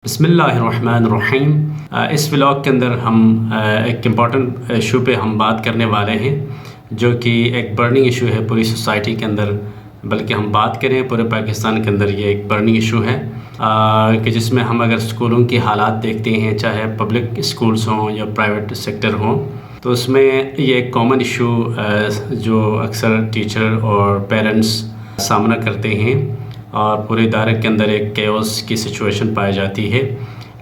بسم اللہ الرحمن الرحیم۔ اس ولاگ کے اندر ہم ایک امپورٹنٹ ایشو پہ ہم بات کرنے والے ہیں، جو کہ ایک برننگ ایشو ہے پوری سوسائٹی کے اندر، بلکہ ہم بات کریں پورے پاکستان کے اندر یہ ایک برننگ ایشو ہے کہ جس میں ہم اگر اسکولوں کی حالات دیکھتے ہیں، چاہے پبلک اسکولز ہوں یا پرائیویٹ سیکٹر ہوں، تو اس میں یہ ایک کامن ایشو جو اکثر ٹیچر اور پیرنٹس سامنا کرتے ہیں، اور پورے ادارے کے اندر ایک کیوس کی سچویشن پائی جاتی ہے۔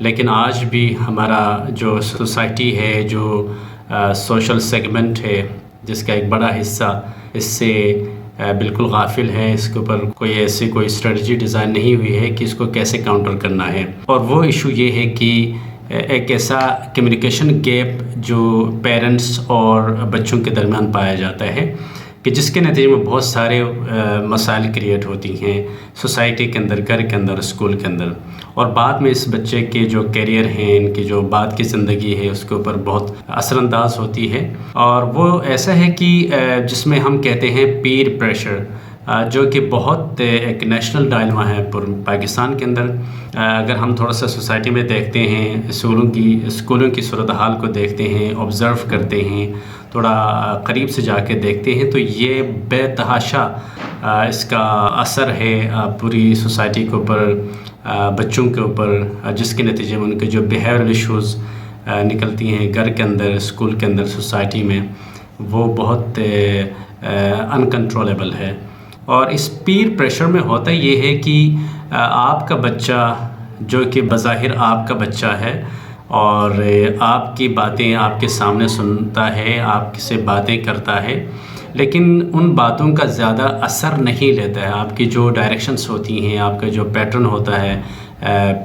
لیکن آج بھی ہمارا جو سوسائٹی ہے، جو سوشل سیگمنٹ ہے، جس کا ایک بڑا حصہ اس سے بالکل غافل ہے، اس کے اوپر کوئی اسٹریٹجی ڈیزائن نہیں ہوئی ہے کہ اس کو کیسے کاؤنٹر کرنا ہے۔ اور وہ ایشو یہ ہے کہ ایک ایسا کمیونیکیشن گیپ جو پیرنٹس اور بچوں کے درمیان پایا جاتا ہے، کہ جس کے نتیجے میں بہت سارے مسائل کریٹ ہوتی ہیں سوسائٹی کے اندر، گھر کے اندر، اسکول کے اندر، اور بعد میں اس بچے کے جو کیریئر ہیں، ان کی جو بعد کی زندگی ہے، اس کے اوپر بہت اثر انداز ہوتی ہے۔ اور وہ ایسا ہے کہ جس میں ہم کہتے ہیں پیر پریشر، جو کہ بہت ایک نیشنل ڈائلما ہے پاکستان کے اندر۔ اگر ہم تھوڑا سا سوسائٹی میں دیکھتے ہیں، اسکولوں کی صورتحال کو دیکھتے ہیں، آبزرو کرتے ہیں، تھوڑا قریب سے جا کے دیکھتے ہیں، تو یہ بے تحاشا اس کا اثر ہے پوری سوسائٹی کے اوپر، بچوں کے اوپر، جس کے نتیجے میں ان کے جو بیہیورل ایشوز نکلتی ہیں گھر کے اندر، اسکول کے اندر، سوسائٹی میں، وہ بہت انکنٹرولیبل ہے۔ اور اس پیر پریشر میں ہوتا یہ ہے کہ آپ کا بچہ، جو کہ بظاہر آپ کا بچہ ہے اور آپ کی باتیں آپ کے سامنے سنتا ہے، آپ سے باتیں کرتا ہے، لیکن ان باتوں کا زیادہ اثر نہیں لیتا ہے۔ آپ کی جو ڈائریکشنز ہوتی ہیں، آپ کا جو پیٹرن ہوتا ہے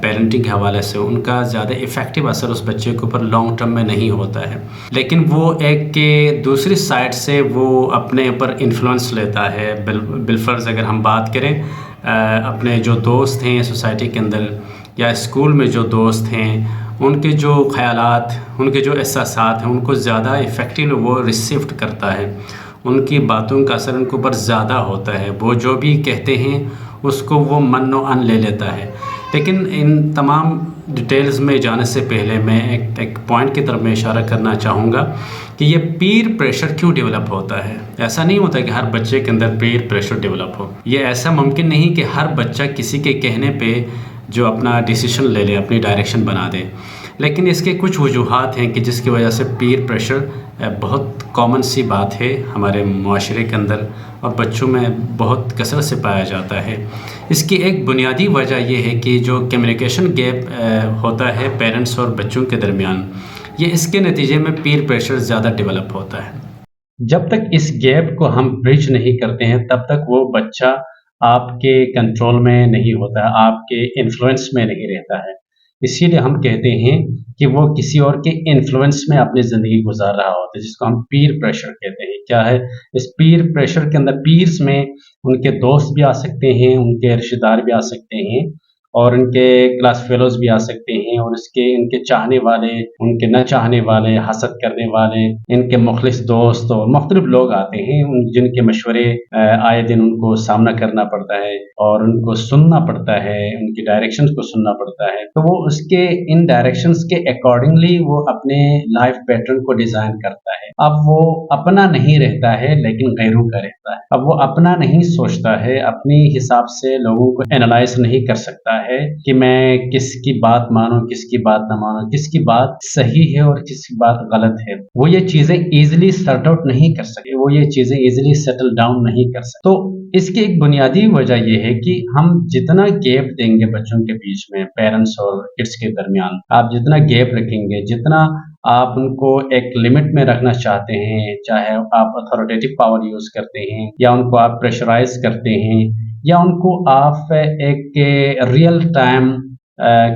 پیرنٹنگ کے حوالے سے، ان کا زیادہ ایفیکٹو اثر اس بچے کے اوپر لانگ ٹرم میں نہیں ہوتا ہے۔ لیکن وہ ایک کہ دوسری سائڈ سے وہ اپنے اوپر انفلوئنس لیتا ہے۔ بالفرض اگر ہم بات کریں اپنے جو دوست ہیں سوسائٹی کے اندر یا اسکول میں جو دوست ہیں، ان کے جو خیالات، ان کے جو احساسات ہیں، ان کو زیادہ ایفیکٹو وہ ریسیوڈ کرتا ہے۔ ان کی باتوں کا اثر ان کے اوپر زیادہ ہوتا ہے۔ وہ جو بھی کہتے ہیں اس کو وہ من و ان لے لیتا ہے۔ لیکن ان تمام ڈیٹیلز میں جانے سے پہلے میں ایک پوائنٹ کی طرف میں اشارہ کرنا چاہوں گا کہ یہ پیر پریشر کیوں ڈیولپ ہوتا ہے۔ ایسا نہیں ہوتا کہ ہر بچے کے اندر پیر پریشر ڈیولپ ہو۔ یہ ایسا ممکن نہیں کہ ہر بچہ کسی کے کہنے پہ جو اپنا ڈیسیشن لے لے، اپنی ڈائریکشن بنا دے، لیکن اس کے کچھ وجوہات ہیں کہ جس کی وجہ سے پیر پریشر بہت کامن سی بات ہے ہمارے معاشرے کے اندر، اور بچوں میں بہت کثرت سے پایا جاتا ہے۔ اس کی ایک بنیادی وجہ یہ ہے کہ جو کمیونیکیشن گیپ ہوتا ہے پیرنٹس اور بچوں کے درمیان، یہ اس کے نتیجے میں پیر پریشر زیادہ ڈیولپ ہوتا ہے۔ جب تک اس گیپ کو ہم برج نہیں کرتے ہیں، تب تک وہ بچہ آپ کے کنٹرول میں نہیں ہوتا، آپ کے انفلوئنس میں نہیں رہتا ہے۔ اسی لیے ہم کہتے ہیں کہ وہ کسی اور کے انفلوئنس میں اپنی زندگی گزار رہا ہوتا ہے، جس کو ہم پیر پریشر کہتے ہیں۔ کیا ہے اس پیر پریشر کے اندر؟ پیرز میں ان کے دوست بھی آ سکتے ہیں، ان کے رشتہ دار بھی آ سکتے ہیں، اور ان کے کلاس فیلوز بھی آ سکتے ہیں، اور ان کے چاہنے والے، ان کے نہ چاہنے والے، حسد کرنے والے، ان کے مخلص دوست اور مختلف لوگ آتے ہیں، جن کے مشورے آئے دن ان کو سامنا کرنا پڑتا ہے اور ان کو سننا پڑتا ہے، ان کی ڈائریکشنز کو سننا پڑتا ہے۔ تو وہ اس کے ان ڈائریکشنز کے اکارڈنگلی وہ اپنے لائف پیٹرن کو ڈیزائن کرتا ہے۔ اب وہ اپنا نہیں رہتا ہے، لیکن غیروں کا رہتا ہے۔ اب وہ اپنا نہیں سوچتا ہے، اپنی حساب سے لوگوں کو اینالائز نہیں کر سکتا ہے کہ میں کس کی بات مانوں، کس کی بات نہ مانوں، کس کی بات صحیح ہے اور کس کی بات غلط ہے۔ وہ یہ چیزیں ایزیلی سارٹ آؤٹ نہیں کر سکتے، وہ یہ چیزیں ایزیلی سیٹل ڈاؤن نہیں کر سکتے۔ تو اس کی ایک بنیادی وجہ یہ ہے کہ ہم جتنا گیپ دیں گے بچوں کے بیچ میں، پیرنٹس اور کڈس کے درمیان، آپ جتنا گیپ رکھیں گے، جتنا آپ ان کو ایک لمٹ میں رکھنا چاہتے ہیں، چاہے آپ اتھارٹیٹو پاور یوز کرتے ہیں، یا ان کو آپ پریشرائز کرتے ہیں، یا ان کو آپ ایک ریئل ٹائم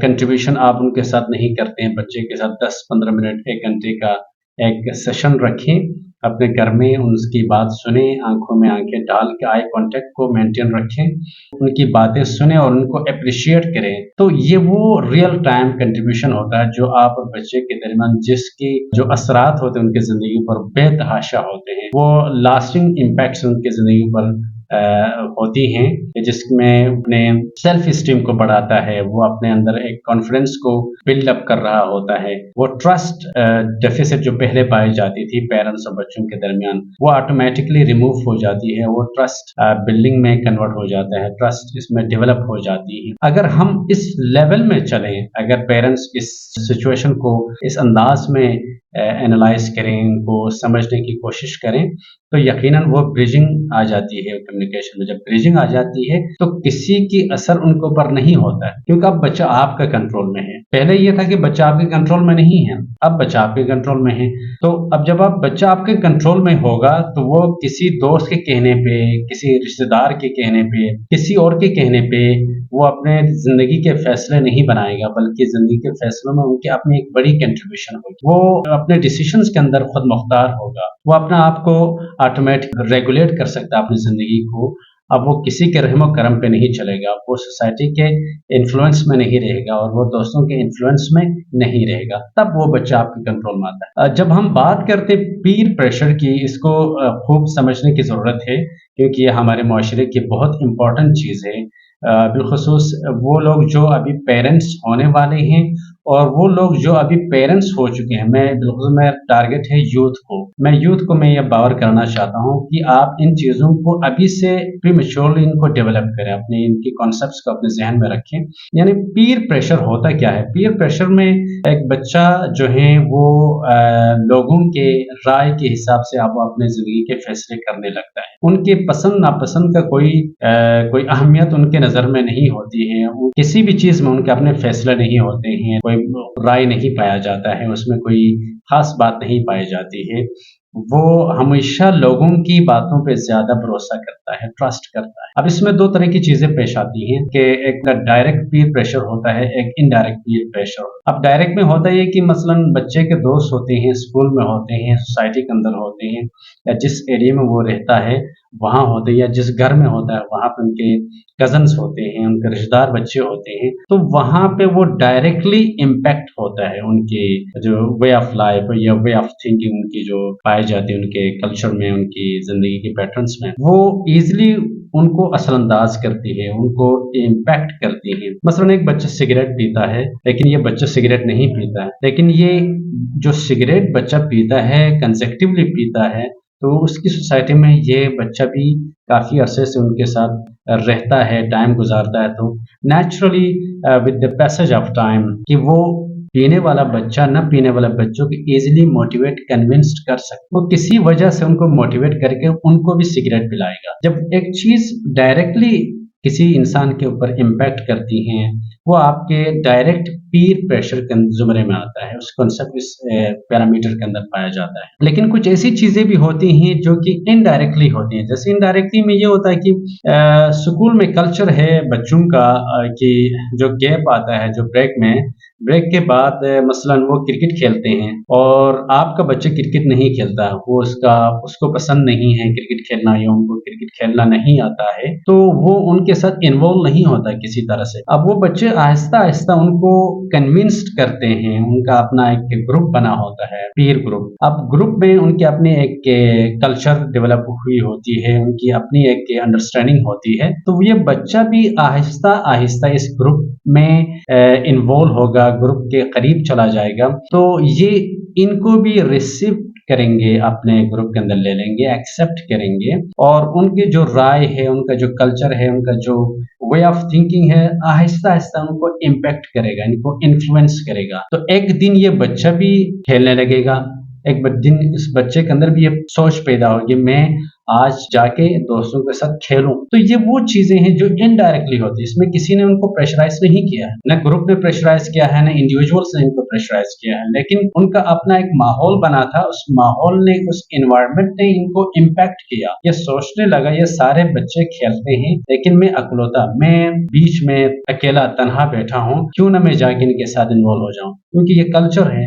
کنٹریبیوشن آپ ان کے ساتھ نہیں کرتے ہیں، بچے کے ساتھ 10-15 منٹ، 1 گھنٹے کا ایک سیشن رکھیں اپنے گھر میں، ان کی بات سنیں، آنکھوں میں آنکھیں ڈال کے آئی کانٹیکٹ کو مینٹین رکھیں، ان کی باتیں سنیں اور ان کو اپریشیٹ کریں۔ تو یہ وہ ریئل ٹائم کنٹریبیوشن ہوتا ہے جو آپ اور بچے کے درمیان، جس کی جو اثرات ہوتے ہیں ان کی زندگی پر بے تحاشا ہوتے ہیں، وہ لاسٹنگ امپیکٹس ان کی زندگی پر ہوتی ہیں جس میں اپنے سیلف اسٹیم کو بڑھاتا ہے، وہ اپنے اندر ایک کانفیڈنس کو بلڈ اپ کر رہا ہوتا ہے، وہ ٹرسٹ ڈیفیسٹ جو پہلے پائی جاتی تھی پیرنٹس اور بچوں کے درمیان وہ آٹومیٹکلی ریموو ہو جاتی ہے، وہ ٹرسٹ بلڈنگ میں کنورٹ ہو جاتا ہے، ٹرسٹ اس میں ڈیولپ ہو جاتی ہے۔ اگر ہم اس لیول میں چلیں، اگر پیرنٹس اس سچویشن کو اس انداز میں اینالائز کریں، ان کو سمجھنے کی کوشش کریں، تو یقیناً وہ بریجنگ آ جاتی ہے کمیونیکیشن میں۔ جب بریجنگ آ جاتی ہے تو کسی کی اثر ان کے اوپر نہیں ہوتا ہے، کیونکہ اب بچہ آپ کا کنٹرول میں ہے۔ پہلے یہ تھا کہ بچہ آپ کے کنٹرول میں نہیں ہے، اب بچہ آپ کے کنٹرول میں ہے۔ تو اب جب بچہ آپ کے کنٹرول میں ہوگا تو وہ کسی دوست کے کہنے پہ، کسی رشتہ دار کے کہنے پہ، کسی اور کے کہنے پہ وہ اپنے زندگی کے فیصلے نہیں بنائے گا، بلکہ زندگی کے فیصلوں میں ان کی اپنی ایک بڑی کنٹریبیوشن ہوگی۔ وہ اپنے ڈیسیشنز کے اندر خود مختار ہوگا، وہ اپنا آپ کو آٹومیٹک ریگولیٹ کر سکتا ہے اپنی زندگی کو۔ اب وہ کسی کے رحم و کرم پہ نہیں چلے گا، وہ سوسائٹی کے انفلوئنس میں نہیں رہے گا، اور وہ دوستوں کے انفلوئنس میں نہیں رہے گا، تب وہ بچہ آپ کے کنٹرول میں آتا ہے۔ جب ہم بات کرتے پیر پریشر کی، اس کو خوب سمجھنے کی ضرورت ہے، کیونکہ یہ ہمارے معاشرے کی بہت امپورٹنٹ چیز ہے، بالخصوص وہ لوگ جو ابھی پیرنٹس ہونے والے ہیں اور وہ لوگ جو ابھی پیرنٹس ہو چکے ہیں۔ بالخصوص میں ٹارگٹ ہے یوتھ کو میں یہ باور کرنا چاہتا ہوں کہ آپ ان چیزوں کو ابھی سے پری میچورلی ان کو ڈیولپ کریں، اپنے ان کی کانسیپٹس کو اپنے ذہن میں رکھیں۔ یعنی پیر پریشر ہوتا کیا ہے؟ پیر پریشر میں ایک بچہ جو ہے وہ لوگوں کے رائے کے حساب سے آپ اپنے زندگی کے فیصلے کرنے لگتا ہے، ان کے پسند ناپسند کا کوئی اہمیت ان کے نظر میں نہیں ہوتی ہے، کسی بھی چیز میں ان کے اپنے فیصلے نہیں ہوتے ہیں، کوئی رائے نہیں پایا جاتا ہے، اس میں کوئی خاص بات نہیں پائی جاتی ہے۔ وہ ہمیشہ لوگوں کی باتوں پہ زیادہ بھروسہ کرتا ہے، ٹرسٹ کرتا ہے۔ اب اس میں دو طرح کی چیزیں پیش آتی ہیں کہ ایک ڈائریکٹ پیر پریشر ہوتا ہے، ایک انڈائریکٹ پیر پریشر۔ اب ڈائریکٹ میں ہوتا ہے کہ مثلاً بچے کے دوست ہوتے ہیں، اسکول میں ہوتے ہیں، سوسائٹی کے اندر ہوتے ہیں، یا جس ایریا میں وہ رہتا ہے وہاں ہوتے ہیں، یا جس گھر میں ہوتا ہے وہاں پہ ان کے کزنس ہوتے ہیں، ان کے رشتہ دار بچے ہوتے ہیں، تو وہاں پہ وہ ڈائریکٹلی امپیکٹ ہوتا ہے ان کے جو وے آف لائف یا وے آف تھنکنگ ان کی جو پائی جاتی ہے ان کے کلچر میں، ان کی زندگی کے پیٹرنس میں، وہ ایزلی ان کو اثر انداز کرتی ہے، ان کو امپیکٹ کرتی ہے۔ مثلاً ایک بچہ سگریٹ پیتا ہے، لیکن یہ بچہ سگریٹ نہیں پیتا ہے، لیکن یہ جو سگریٹ بچہ پیتا ہے کنزیکٹیولی پیتا ہے، تو اس کی سوسائٹی میں یہ بچہ بھی کافی عرصے سے ان کے ساتھ رہتا ہے، ٹائم گزارتا ہے، تو naturally with the passage of time کہ وہ پینے والا بچہ نہ پینے والے بچوں کو ایزیلی موٹیویٹ کنونسڈ کر سکتے، وہ کسی وجہ سے ان کو موٹیویٹ کر کے ان کو بھی سگریٹ پلائے گا۔ جب ایک چیز ڈائریکٹلی کسی انسان کے اوپر امپیکٹ کرتی ہیں، وہ آپ کے ڈائریکٹ پیر پریشر کے زمرے میں آتا ہے، اس کنسیپٹ اس پیرامیٹر کے اندر پایا جاتا ہے۔ لیکن کچھ ایسی چیزیں بھی ہوتی ہیں جو کہ انڈائریکٹلی ہوتی ہیں، جیسے انڈائریکٹلی میں یہ ہوتا ہے کہ اسکول میں کلچر ہے بچوں کا کہ جو گیپ آتا ہے، جو بریک کے بعد مثلاً وہ کرکٹ کھیلتے ہیں اور آپ کا بچہ کرکٹ نہیں کھیلتا، وہ اس کو پسند نہیں ہے کرکٹ کھیلنا، یا ان کو کرکٹ کھیلنا نہیں آتا ہے، تو وہ ان کے ساتھ انوالو نہیں ہوتا کسی طرح سے۔ اب وہ بچے آہستہ آہستہ ان کو کنونسڈ کرتے ہیں، ان کا اپنا ایک گروپ بنا ہوتا ہے، پیر گروپ۔ اب گروپ میں ان کی اپنی ایک کلچر ڈیولپ ہوئی ہوتی ہے، ان کی اپنی ایک انڈرسٹینڈنگ ہوتی ہے، تو یہ بچہ بھی آہستہ آہستہ اس گروپ میں انوالو ہوگا، گروپ کے قریب چلا جائے گا، تو یہ ان کو بھی ریسیو کریں گے، اپنے گروپ کے اندر لے لیں گے، ایکسیپٹ کریں گے، اور ان کی جو رائے ہے، ان کا جو کلچر ہے، ان کا جو وے آف تھنکنگ ہے، آہستہ آہستہ ان کو امپیکٹ کرے گا، ان کو انفلوئنس کرے گا۔ تو ایک دن یہ بچہ بھی کھیلنے لگے گا، ایک دن اس بچے کے اندر بھی یہ سوچ پیدا ہوگی میں آج جا کے دوستوں کے ساتھ کھیلوں۔ تو یہ وہ چیزیں ہیں جو انڈائریکٹلی ہوتی ہے، اس میں کسی نے ان کو پریشرائز نہیں کیا ہے، نہ گروپ نے پریشرائز کیا ہے، نہ انڈیویجولس نے ان کو پریشرائز کیا ہے، لیکن ان کا اپنا ایک ماحول بنا تھا، اس ماحول نے، اس انوائرمنٹ نے ان کو امپیکٹ کیا۔ یہ سوچنے لگا یہ سارے بچے کھیلتے ہیں لیکن میں اکلوتا، میں بیچ میں اکیلا تنہا بیٹھا ہوں، کیوں نہ میں جا کے ان کے ساتھ انوالو ہو جاؤں، کیونکہ یہ کلچر ہے،